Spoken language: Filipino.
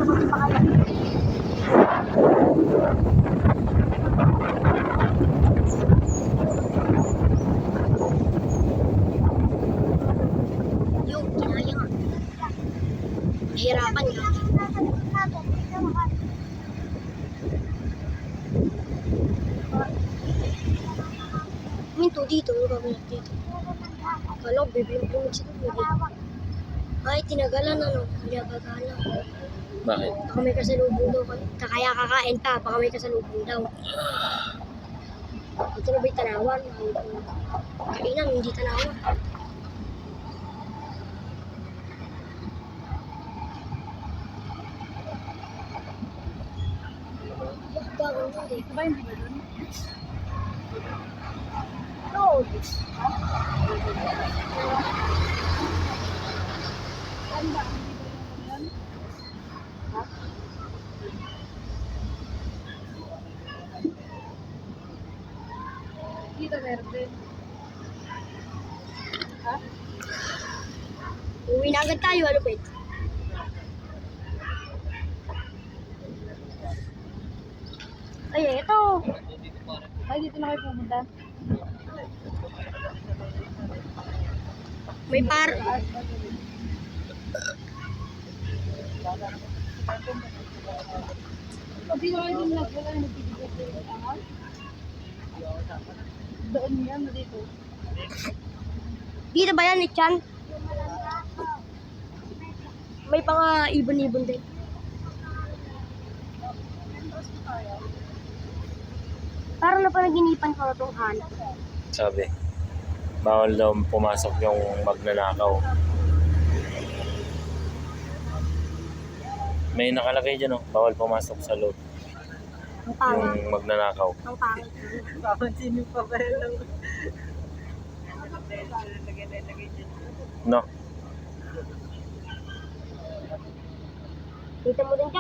Yung kinaya nga. Nahirapan nga. Minto dito, yung gawin natin dito. Kala ko, bibili ko ng siguro. Ay, tinagalan ano, pinagagala. Bakit? Baka may kasalubong daw. Kaya kakain pa, baka may kasalubong daw. Ito na ba'y tanawan? Kainan, hindi tanawan. Ito ba hindi ba dun? No. Ano ba? Hindi ba yung yan? Ha? Dito meron din. Ha? Uwi na agad tayo, ano ba? Ay, ito. Ay, dito na kayo pumunta. May par... Pag dito kayo din lang, wala yung nagbibigay ko yung angal. Doon yan, na dito. Dito ba yan, Nichan? May pang ibon-ibon din. Parang napanaginipan ko na itong hanap. Sabi, bawal daw pumasok yung magnanakaw. May nakalagay dyan, oh, bawal pumasok sa loob. Ang pangit. Yung magnanakaw. Ang pangit. Papansinin pa ba yun? No? Dito mo din, Jack.